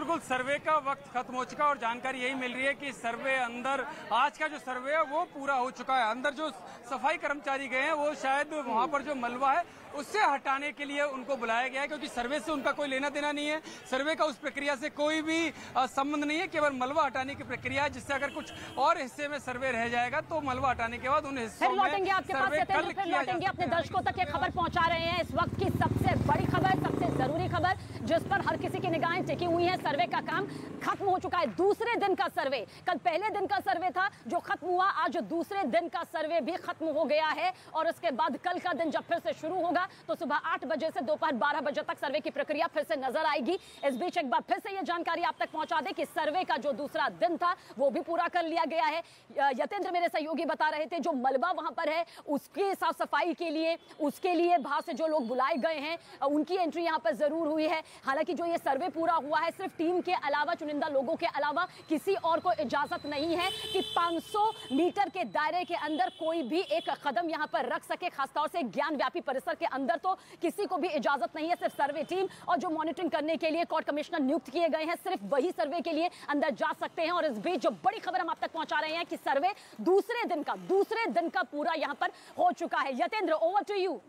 बिल्कुल सर्वे का वक्त खत्म हो चुका और जानकारी यही मिल रही है कि सर्वे अंदर आज का जो सर्वे है वो पूरा हो चुका है। अंदर जो सफाई कर्मचारी गए हैं वो शायद वहां पर जो मलबा है उससे हटाने के लिए उनको बुलाया गया है, क्योंकि सर्वे से उनका कोई लेना देना नहीं है। सर्वे का उस प्रक्रिया से कोई भी संबंध नहीं है, केवल मलबा हटाने की प्रक्रिया है, जिससे अगर कुछ और हिस्से में सर्वे रह जाएगा तो मलबा हटाने के बाद उन हिस्सों में लौटेंगे आपके पास, फिर लौटेंगे अपने दर्शकों तक ये खबर पहुंचा रहे हैं। इस वक्त की सबसे बड़ी खबर, सबसे जरूरी खबर जिस पर हर किसी की निगाहें टिकी हुई हैं, सर्वे का काम खत्म हो चुका है। दूसरे दिन का सर्वे, कल पहले दिन का सर्वे था जो खत्म हुआ, आज दूसरे दिन का सर्वे भी खत्म हो गया है और उसके बाद कल का दिन जब फिर से शुरू होगा तो सुबह 8 बजे से दोपहर 12 बजे तक सर्वे की प्रक्रिया फिर से नजर आएगी। इस बीच एक बार फिर से यह जानकारी आप तक पहुंचा दें कि सर्वे का जो दूसरा दिन था वो भी पूरा कर लिया गया है। यतेंद्र मेरे सहयोगी बता रहे थे जो मलबा वहां पर है उसकी साफ सफाई के लिए, उसके लिए बाहर से जो लोग बुलाए गए हैं उनकी एंट्री यहां पर जरूर हुई है। हालांकि जो ये सर्वे पूरा हुआ है सिर्फ टीम के अलावा, चुनिंदा लोगों के अलावा किसी और को इजाजत नहीं है कि 500 मीटर के दायरे के अंदर कोई भी एक कदम यहां पर रख सके। खासतौर से ज्ञान व्यापी परिसर के अंदर तो किसी को भी इजाजत नहीं है। सिर्फ सर्वे टीम और जो मॉनिटरिंग करने के लिए कोर्ट कमिश्नर नियुक्त किए गए हैं सिर्फ वही सर्वे के लिए अंदर जा सकते हैं। और इस बीच जो बड़ी खबर हम आप तक पहुंचा रहे हैं कि सर्वे दूसरे दिन का पूरा यहां पर हो चुका है। Yatendra, over to you.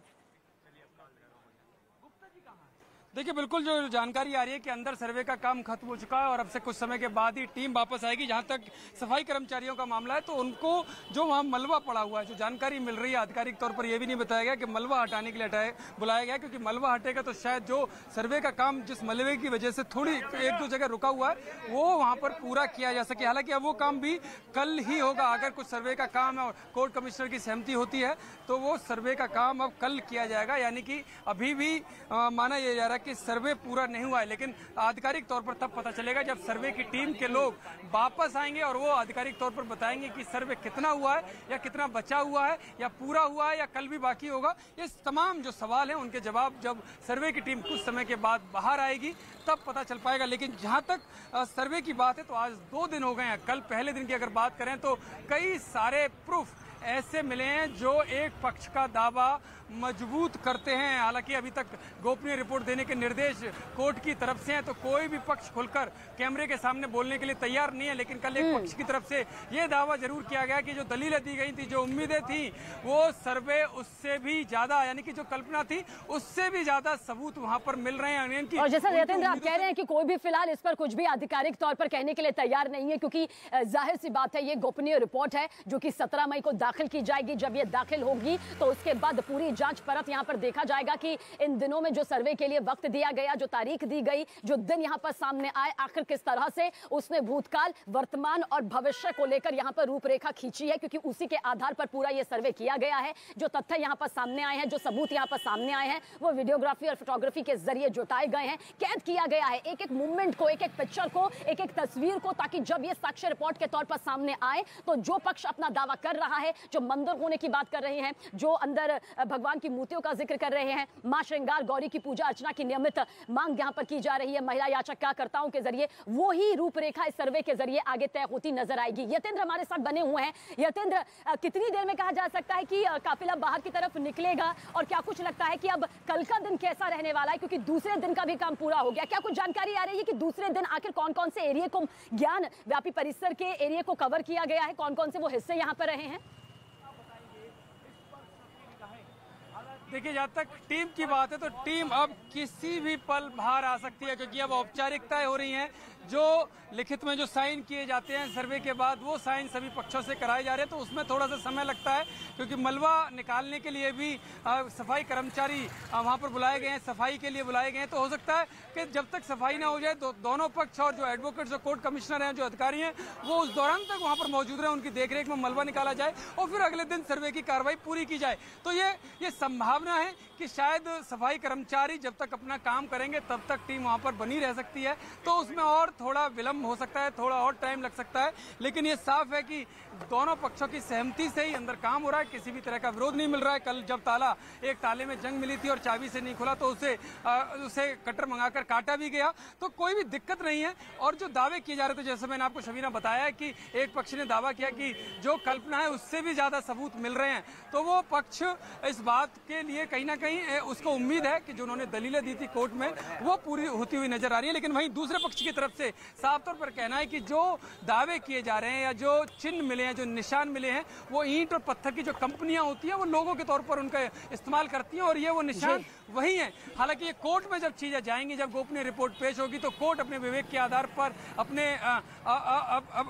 देखिए बिल्कुल जो जानकारी आ रही है कि अंदर सर्वे का काम खत्म हो चुका है और अब से कुछ समय के बाद ही टीम वापस आएगी। जहां तक सफाई कर्मचारियों का मामला है तो उनको जो वहां मलबा पड़ा हुआ है, जो जानकारी मिल रही है आधिकारिक तौर पर यह भी नहीं बताया गया कि मलबा हटाने के लिए बुलाया गया, क्योंकि मलबा हटेगा तो शायद जो सर्वे का काम जिस मलबे की वजह से थोड़ी एक दो जगह रुका हुआ है वो वहां पर पूरा किया जा सके। हालांकि अब वो काम भी कल ही होगा। अगर कुछ सर्वे का काम है और कोर्ट कमिश्नर की सहमति होती है तो वो सर्वे का काम अब कल किया जाएगा। यानी कि अभी भी माना यह जा रहा है कि सर्वे पूरा नहीं हुआ है, लेकिन आधिकारिक तौर पर तब पता चलेगा जब सर्वे की टीम के लोग वापस आएंगे और वो आधिकारिक तौर पर बताएंगे कि सर्वे कितना हुआ है या कितना बचा हुआ है या पूरा हुआ है या कल भी बाकी होगा। ये तमाम जो सवाल हैं उनके जवाब जब सर्वे की टीम कुछ समय के बाद बाहर आएगी तब पता चल पाएगा। लेकिन जहां तक सर्वे की बात है तो आज 2 दिन हो गए हैं। कल पहले दिन की अगर बात करें तो कई सारे प्रूफ ऐसे मिले हैं जो एक पक्ष का दावा मजबूत करते हैं। हालांकि अभी तक गोपनीय रिपोर्ट देने के निर्देश कोर्ट की तरफ से हैं तो कोई भी पक्ष खुलकर कैमरे के सामने बोलने के लिए तैयार नहीं है। लेकिन कल एक पक्ष की तरफ से ये दावा जरूर किया गया कि जो दलीलें दी गई थी, जो उम्मीदें थी, वो सर्वे उससे भी ज्यादा, यानी कि जो कल्पना थी उससे भी ज्यादा सबूत वहां पर मिल रहे हैं। और जैसा यतेंद्र आप कह रहे हैं कि कोई भी फिलहाल इस पर कुछ भी आधिकारिक तौर पर कहने के लिए तैयार नहीं है, क्योंकि जाहिर सी बात है ये गोपनीय रिपोर्ट है जो कि 17 मई को दाखिल की जाएगी। जब ये दाखिल होगी तो उसके बाद पूरी जांच परत यहां पर देखा जाएगा कि इन दिनों में जो सर्वे के लिए वक्त दिया गया, जो तारीख दी गई, जो दिन यहां पर सामने आए, आखिर किस तरह से उसने भूतकाल, वर्तमान और भविष्य को लेकर यहां पर रूपरेखा खींची है, क्योंकि उसी के आधार पर पूरा ये सर्वे किया गया है। जो तथ्य यहां पर सामने आए हैं, जो सबूत यहां पर सामने आए हैं, वो वीडियोग्राफी और फोटोग्राफी के जरिए जुटाए गए हैं, कैद किया गया है एक एक मूवमेंट को, एक एक पिक्चर को, एक एक तस्वीर को, ताकि जब ये साक्ष्य रिपोर्ट के तौर पर सामने आए तो जो पक्ष अपना दावा कर रहा है, जो मंदिर होने की बात कर रहे हैं, जो अंदर भगवान की मूर्तियों का जिक्र कर रहे हैं, मां श्रृंगार गौरी की पूजा अर्चना की नियमित मांग यहां पर की जा रही है महिला याचिकाकर्ताओं के जरिए, वो ही रूपरेखा इस सर्वे के जरिए आगे तय होती नजर आएगी। यतेंद्र हमारे साथ बने हुए हैं। यतेंद्र, कितनी देर में कहा जा सकता है कि काफिला बाहर की तरफ निकलेगा और क्या कुछ लगता है कि अब कल का दिन कैसा रहने वाला है, क्योंकि दूसरे दिन का भी काम पूरा हो गया? क्या कुछ जानकारी आ रही है कि दूसरे दिन आखिर कौन कौन से एरिया को, ज्ञान व्यापी परिसर के एरिया को कवर किया गया है, कौन कौन से वो हिस्से यहां पर रहे हैं? देखिए जहां तक टीम की बात है तो टीम अब किसी भी पल बाहर आ सकती है, क्योंकि अब औपचारिकताएं हो रही हैं। जो लिखित में जो साइन किए जाते हैं सर्वे के बाद वो साइन सभी पक्षों से कराए जा रहे हैं, तो उसमें थोड़ा सा समय लगता है, क्योंकि मलबा निकालने के लिए भी सफाई कर्मचारी वहां पर बुलाए गए हैं, सफाई के लिए बुलाए गए हैं। तो हो सकता है कि जब तक सफाई ना हो जाए तो दोनों पक्ष और जो एडवोकेट, जो कोर्ट कमिश्नर हैं, जो अधिकारी हैं, वो उस दौरान तक वहां पर मौजूद रहे, उनकी देखरेख में मलबा निकाला जाए और फिर अगले दिन सर्वे की कार्रवाई पूरी की जाए। तो ये संभावना है कि शायद सफाई कर्मचारी जब तक अपना काम करेंगे तब तक टीम वहां पर बनी रह सकती है, तो उसमें और थोड़ा विलंब हो सकता है, थोड़ा और टाइम लग सकता है। लेकिन ये साफ है कि दोनों पक्षों की सहमति से ही अंदर काम हो रहा है, किसी भी तरह का विरोध नहीं मिल रहा है। कल जब एक ताले में जंग मिली थी और चाबी से नहीं खुला तो उसे कटर मंगाकर काटा भी गया, तो कोई भी दिक्कत नहीं है। और जो दावे किए जा रहे थे, जैसे मैंने आपको शबीना बताया कि एक पक्ष ने दावा किया कि जो कल्पना है उससे भी ज्यादा सबूत मिल रहे हैं, तो वो पक्ष इस बात के लिए कहीं ना कहीं उसको उम्मीद है कि जो उन्होंने दलीलें दी थी कोर्ट में वो पूरी होती हुई नजर आ रही है। लेकिन वहीं दूसरे पक्ष की तरफ से से साफ तौर पर कहना है कि जो दावे किए जा रहे हैं या जो चिन्ह मिले हैं, जो निशान मिले हैं, वो ईंट और पत्थर की जो कंपनियां होती हैं वो लोगों के तौर पर उनका इस्तेमाल करती हैं और ये वो निशान वही है। हालांकि ये कोर्ट में जब चीजें जाएंगी, जब गोपनीय रिपोर्ट पेश होगी तो कोर्ट अपने विवेक के आधार पर अपने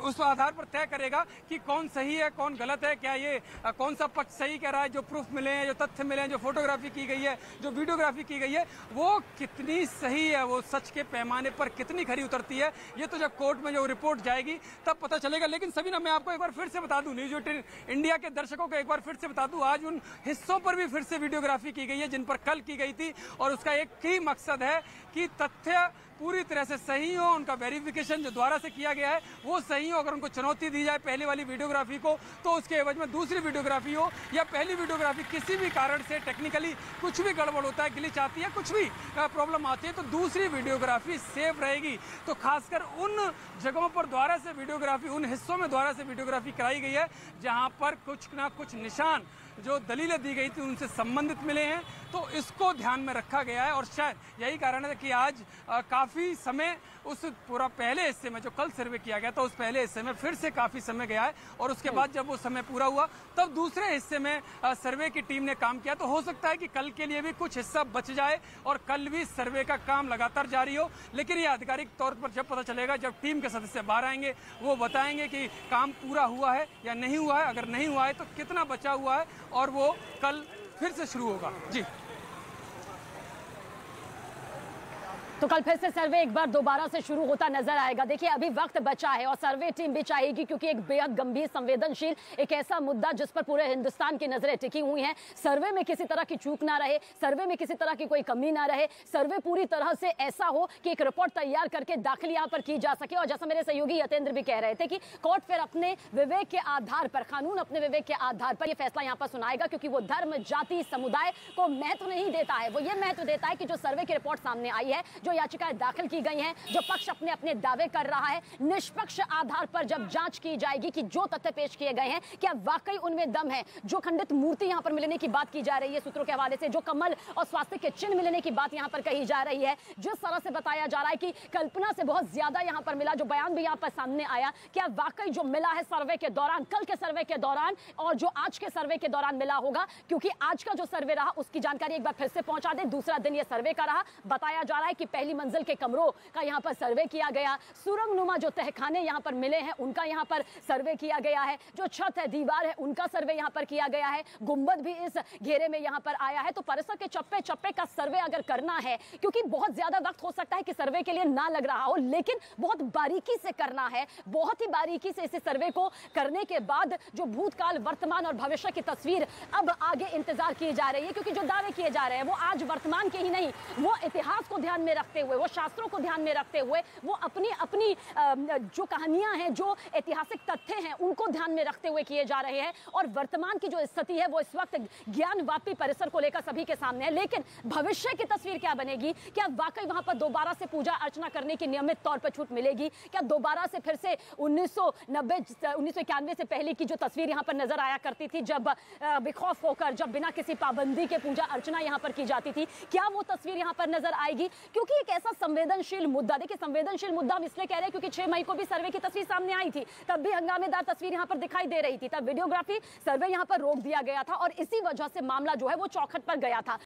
उस आधार पर तय करेगा कि कौन सही है कौन गलत है, क्या ये कौन सा पक्ष सही कह रहा है, जो प्रूफ मिले हैं, जो तथ्य मिले हैं, जो फोटोग्राफी की गई है, जो वीडियोग्राफी की गई है, वो कितनी सही है, वो सच के पैमाने पर कितनी खरी उतरती है। ये तो जब कोर्ट में जो रिपोर्ट जाएगी तब पता चलेगा। लेकिन सभी ना, मैं आपको एक बार फिर से बता दूं, न्यूज 18 इंडिया के दर्शकों को एक बार फिर से बता दूं, आज उन हिस्सों पर भी फिर से वीडियोग्राफी की गई है जिन पर कल की गई थी और उसका एक ही मकसद है कि तथ्य पूरी तरह से सही हो, उनका वेरिफिकेशन जो द्वारा से किया गया है वो सही हो। अगर उनको चुनौती दी जाए पहली वाली वीडियोग्राफी को तो उसके एवज में दूसरी वीडियोग्राफी हो, या पहली वीडियोग्राफी किसी भी कारण से टेक्निकली कुछ भी गड़बड़ होता है, ग्लिच आती है, कुछ भी प्रॉब्लम आती है, तो दूसरी वीडियोग्राफी सेफ रहेगी। तो खासकर उन जगहों पर द्वारा से वीडियोग्राफी, उन हिस्सों में द्वारा से वीडियोग्राफी कराई गई है जहां पर कुछ ना कुछ निशान जो दलीलें दी गई थी उनसे संबंधित मिले हैं, तो इसको ध्यान में रखा गया है। और शायद यही कारण है कि आज काफी समय उस पूरा पहले हिस्से में जो कल सर्वे किया गया था उस पहले हिस्से में फिर से काफी समय गया है और उसके बाद जब वो समय पूरा हुआ तब दूसरे हिस्से में सर्वे की टीम ने काम किया। तो हो सकता है कि कल के लिए भी कुछ हिस्सा बच जाए और कल भी सर्वे का काम लगातार जारी हो। लेकिन ये आधिकारिक तौर पर जब पता चलेगा, जब टीम के सदस्य बाहर आएंगे, वो बताएंगे कि काम पूरा हुआ है या नहीं हुआ है। अगर नहीं हुआ है तो कितना बचा हुआ है और वो कल फिर से शुरू होगा। जी, तो कल फिर से सर्वे एक बार दोबारा से शुरू होता नजर आएगा। देखिए, अभी वक्त बचा है और सर्वे टीम भी चाहेगी, क्योंकि एक बेहद गंभीर, संवेदनशील, एक ऐसा मुद्दा जिस पर पूरे हिंदुस्तान की नजरें टिकी हुई हैं। सर्वे में किसी तरह की चूक ना रहे, सर्वे में किसी तरह की कोई कमी ना रहे, सर्वे पूरी तरह से ऐसा हो कि एक रिपोर्ट तैयार करके दाखिल यहाँ पर की जा सके। और जैसा मेरे सहयोगी यतेंद्र भी कह रहे थे कि कोर्ट फिर अपने विवेक के आधार पर, कानून अपने विवेक के आधार पर यह फैसला यहाँ पर सुनाएगा, क्योंकि वो धर्म, जाति, समुदाय को महत्व नहीं देता है। वो ये महत्व देता है कि जो सर्वे की रिपोर्ट सामने आई है, जो याचिकाएं दाखिल की गई हैं, जो पक्ष अपने अपने दावे कर रहा है, निष्पक्ष आधार पर जब जांच की जाएगी कि जो तथ्य पेश किए गए हैं क्या वाकई उनमें दम है। जो खंडित मूर्ति यहां पर मिलने की बात की जा रही है सूत्रों के हवाले से, जो कमल और स्वास्तिक के चिन्ह मिलने की बात यहां पर कही जा रही है, जिस तरह से बताया जा रहा है कि कल्पना से बहुत ज्यादा यहां पर मिला, जो बयान भी यहां पर सामने आया, क्या वाकई जो मिला है सर्वे के दौरान, कल के सर्वे के दौरान और जो आज के सर्वे के दौरान मिला होगा। क्योंकि आज का जो सर्वे रहा उसकी जानकारी एक बार फिर से पहुंचा दे। दूसरा दिन यह सर्वे का रहा। बताया जा रहा है कि पहली मंजिल के कमरों का यहां पर सर्वे किया गया, सुरंगनुमा जो तहखाने यहां पर मिले हैं उनका यहां पर सर्वे किया गया है, जो छत है, दीवार है, उनका सर्वे यहां पर किया गया है, गुंबद भी इस घेरे में यहां पर आया है। तो परिसर के चप्पे चप्पे का सर्वे अगर करना है, क्योंकि बहुत ज्यादा वक्त हो सकता है कि सर्वे के लिए ना लग रहा हो, लेकिन बहुत बारीकी से करना है, बहुत ही बारीकी से इस सर्वे को करने के बाद जो भूतकाल, वर्तमान और भविष्य की तस्वीर अब आगे इंतजार की जा रही है। क्योंकि जो दावे किए जा रहे हैं वो आज वर्तमान के ही नहीं, वो इतिहास को ध्यान में रखते हुए, वो शास्त्रों को ध्यान में रखते हुए, वो अपनी अपनी जो कहानियां हैं, जो ऐतिहासिक तथ्य हैं, उनको ध्यान में रखते हुए किए जा रहे हैं। और वर्तमान की जो स्थिति है वो इस वक्त ज्ञानवापी परिसर को लेकर सभी के सामने है। लेकिन भविष्य की तस्वीर क्या बनेगी? क्या वाकई वहां पर दोबारा से पूजा अर्चना करने की नियमित तौर पर छूट मिलेगी? क्या दोबारा से फिर से 1991 से पहले की जो तस्वीर यहां पर नजर आया करती थी, जब बेखौफ होकर, जब बिना किसी पाबंदी के पूजा अर्चना यहां पर की जाती थी, क्या वो तस्वीर यहां पर नजर आएगी? क्योंकि एक ऐसा संवेदनशील मुद्दा, देखिए संवेदनशील मुद्दा हम इसलिए कह रहे हैं क्योंकि 6 मई को भी सर्वे की तस्वीर सामने आई थी, तब भी हंगामेदार तस्वीर यहां पर दिखाई दे रही थी, तब वीडियोग्राफी सर्वे यहां पर रोक दिया गया था और इसी वजह से मामला जो है वो चौखट पर गया था।